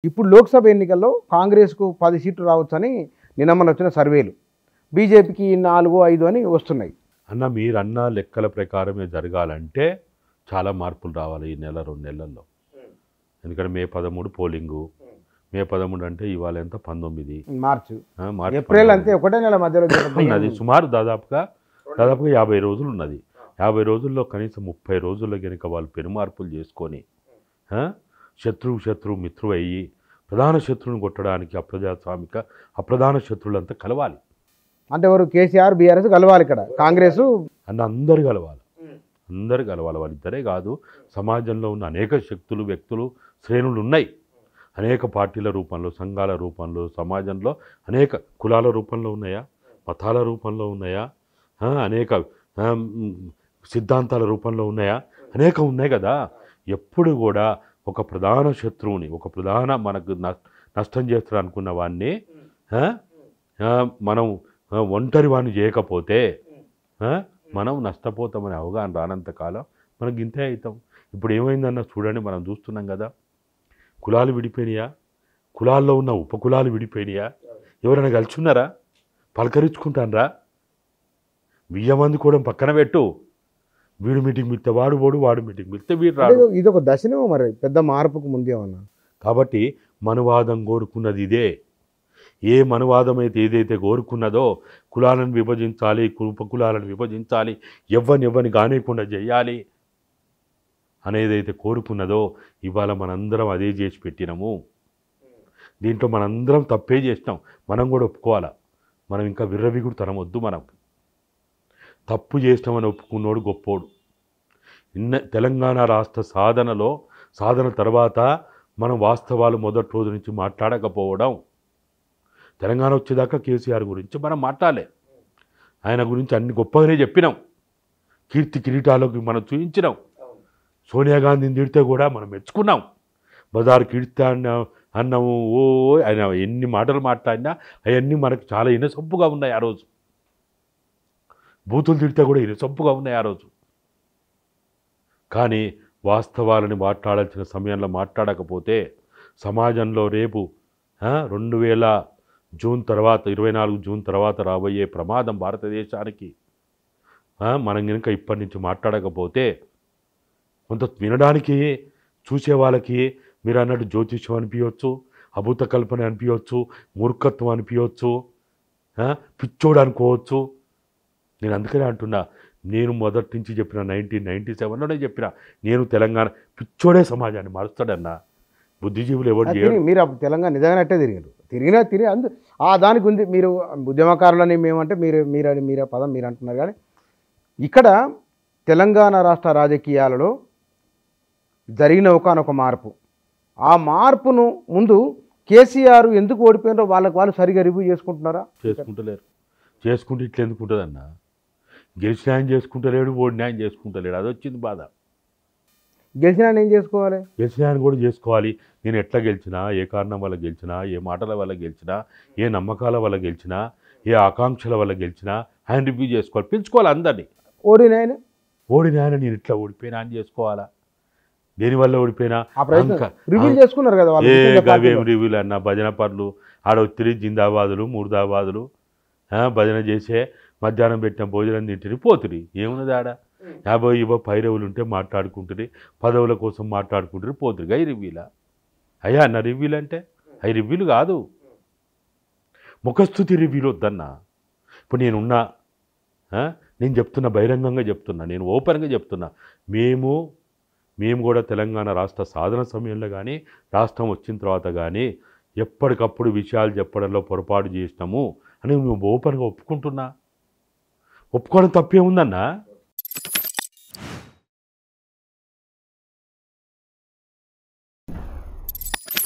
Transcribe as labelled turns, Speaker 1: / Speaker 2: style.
Speaker 1: ఇప్పుడు లోక్సభ ఎన్నికల్లో కాంగ్రెస్కు 10 సీట్లు రావచ్చని నిన్న వచ్చిన సర్వేలు, బీజేపీకి 4, 5 అని వస్తున్నాయి.
Speaker 2: అన్న మీరన్న లెక్కల ప్రకారమే జరగాలంటే చాలా మార్పులు రావాలి ఈ నెల 2 నెలల్లో. ఎందుకంటే మే 13 పోలింగు, మే 13 అంటే ఇవాళ ఎంత 19
Speaker 1: మార్చి ఏప్రిల్
Speaker 2: 19.
Speaker 1: అంతే, ఒకటే నెల మధ్యలో
Speaker 2: ఉన్నది సుమారు దాదాపుగా 50 రోజులు ఉన్నది. 50 రోజుల్లో కనీసం 30 రోజుల్లో కనుక వాళ్ళు పెనుమార్పులు చేసుకొని శత్రువు మిత్రువు అయ్యి ప్రధాన శత్రువుని కొట్టడానికి అప్రజాస్వామిక అప్రధాన శత్రువులంతా కలవాలి.
Speaker 1: అంటే ఎవరు కేసీఆర్ బీఆర్ఎస్ కలవాలి, ఇక్కడ కాంగ్రెస్
Speaker 2: అన్న అందరు కలవాలి. వాళ్ళిద్దరే కాదు, సమాజంలో ఉన్న అనేక శక్తులు వ్యక్తులు శ్రేణులు ఉన్నాయి. అనేక పార్టీల రూపంలో, సంఘాల రూపంలో, సమాజంలో అనేక కులాల రూపంలో ఉన్నాయా, మతాల రూపంలో ఉన్నాయా, అనేక సిద్ధాంతాల రూపంలో ఉన్నాయా, అనేక ఉన్నాయి కదా. ఎప్పుడు కూడా ఒక ప్రధాన శత్రువుని, ఒక ప్రధాన మనకు నష్టం చేస్తారు అనుకున్న వాడిని మనం ఒంటరి వాడిని చేయకపోతే మనం నష్టపోతామనే అవగాహన రానంతకాలం మనకి ఇంతే అవుతాం. ఇప్పుడు ఏమైందన్న చూడండి, మనం చూస్తున్నాం కదా, కులాలు విడిపోయినాయా, కులాల్లో ఉన్న ఉపకులాలు విడిపోయినాయా, ఎవరైనా కలిసిన్నారా, పలకరించుకుంటానరా? 1000 మంది కూడా పక్కన పెట్టు, వీడు మీటింగ్ పిలిస్తే వాడు పోడు, వాడు మీటింగ్ పిలిస్తే వీడు రాడు.
Speaker 1: ఇది ఒక దశనే మరి పెద్ద మార్పుకు ముందేమన్నా.
Speaker 2: కాబట్టి మనువాదం కోరుకున్నది ఇదే. ఏ మనువాదం అయితే ఏదైతే కోరుకున్నదో కులాలను విభజించాలి, ఉపకులాలను విభజించాలి, ఎవ్వని కానికుండా చేయాలి అనేదైతే కోరుకున్నదో ఇవాళ మనందరం అదే చేసి పెట్టినాము. దీంట్లో మనందరం తప్పే చేసినాం, మనం కూడా ఒప్పుకోవాలా. మనం ఇంకా విర్రవిగుడు తనమొద్దు. మనం తప్పు చేసినామని ఒప్పుకున్నోడు గొప్పోడు. తెలంగాణ రాష్ట్ర సాధన తర్వాత మనం వాస్తవాలు మొదటి రోజు నుంచి మాట్లాడకపోవడం, తెలంగాణ వచ్చేదాకా కేసీఆర్ గురించి మనం మాట్లాడలే. ఆయన గురించి అన్ని గొప్పగానే చెప్పినాం, కీర్తి కిరీటాలకు మనం చూపించినాం. సోనియా గాంధీని తిడితే కూడా మనం మెచ్చుకున్నాం. బజారు కీర్తి అన్నాము, ఆయన ఎన్ని మాటలు మాట్లాడినా అవన్నీ మనకు చాలా ఇనసొప్పుగా ఉన్నాయి. ఆ రోజు బూతులు తిడితే కూడా ఇనసొప్పుగా ఉన్నాయి ఆ రోజు. కానీ వాస్తవాలని మాట్లాడాల్సిన సమయంలో మాట్లాడకపోతే సమాజంలో రేపు 2000 జూన్ తర్వాత 24 జూన్ తర్వాత రాబోయే ప్రమాదం భారతదేశానికి మనం కనుక ఇప్పటి నుంచి మాట్లాడకపోతే కొంత వినడానికి చూసే వాళ్ళకి మీరు అన్నట్టు జ్యోతిష్యం అనిపించవచ్చు, అభూత కల్పన అనిపించవచ్చు, మూర్ఖత్వం అనిపించవచ్చు, పిచ్చోడు అనుకోవచ్చు. నేను అందుకనే అంటున్నా, నేను మొదటి నుంచి చెప్పిన 1997లోనే చెప్పిన, నేను తెలంగాణ పిచ్చోడే సమాజాన్ని మారుస్తాడన్నా. బుద్ధిజీవులు ఎవరు చేయరు.
Speaker 1: మీరు తెలంగాణ నిజంగానే అట్టే తిరిగి దానికి ఉంది. మీరు ఉద్యమకారులని మేమంటే మీరే పదం మీరు అంటున్నారు. కానీ ఇక్కడ తెలంగాణ రాష్ట్ర రాజకీయాలలో జరిగిన ఒకనొక మార్పు, ఆ మార్పును ముందు కేసీఆర్ ఎందుకు ఓడిపోయినారో వాళ్ళు సరిగా రివ్యూ చేసుకుంటున్నారా?
Speaker 2: చేసుకుంటలేరు. చేసుకుంటే ఇట్లా ఎందుకు ఉంటుందన్న? గెలిచిన ఆయన చేసుకుంటలేడు, ఓడిన ఆయన చేసుకుంటలేడు. అది వచ్చింది బాధ.
Speaker 1: గెలిచిన ఆయన ఏం చేసుకోవాలి?
Speaker 2: గెలిచిన ఆయన కూడా చేసుకోవాలి. నేను ఎట్లా గెలిచినా, ఏ కారణం వల్ల గెలిచినా, ఏ మాటల వల్ల గెలిచినా, ఏ నమ్మకాల వల్ల గెలిచినా, ఏ ఆకాంక్షల వల్ల గెలిచినా ఆయన రివ్యూ చేసుకోవాలి, పిలుచుకోవాలి అందరినీ.
Speaker 1: ఓడిన ఆయన
Speaker 2: నేను ఇట్లా ఓడిపోయినా అని చేసుకోవాలా? దేనివల్ల ఓడిపోయినా
Speaker 1: రివ్యూ చేసుకున్నారు కదా.
Speaker 2: అవేం రివ్యూలు అన్న, భజన పనులు ఆడొత్తిరి, జిందాబాదులు, ముర్దాబాదులు భజన చేసే మధ్యాహ్నం పెట్టిన భోజనం తింటిరి పోతురి. ఏమున్నది ఆడ? 50 పైరవులు ఉంటే మాట్లాడుకుంటుంది, పదవుల కోసం మాట్లాడుకుంటారు పోతురు. అవి రివ్యూలా? అయ్యా అన్న రివ్యూలు అంటే అవి రివ్యూలు కాదు. ముఖస్థుతి రివ్యూలు వద్దన్నా. ఇప్పుడు నేను చెప్తున్నా, బహిరంగంగా చెప్తున్నా, నేను ఓపెన్గా చెప్తున్నా, మేము కూడా తెలంగాణ రాష్ట్ర సాధన సమయంలో కానీ రాష్ట్రం వచ్చిన తర్వాత కానీ ఎప్పటికప్పుడు విషయాలు చెప్పడంలో పొరపాటు చేసినాము అని మేము ఓపెన్గా ఒప్పుకుంటున్నా. ఒప్పుకోవడం తప్పే ఉందన్నా.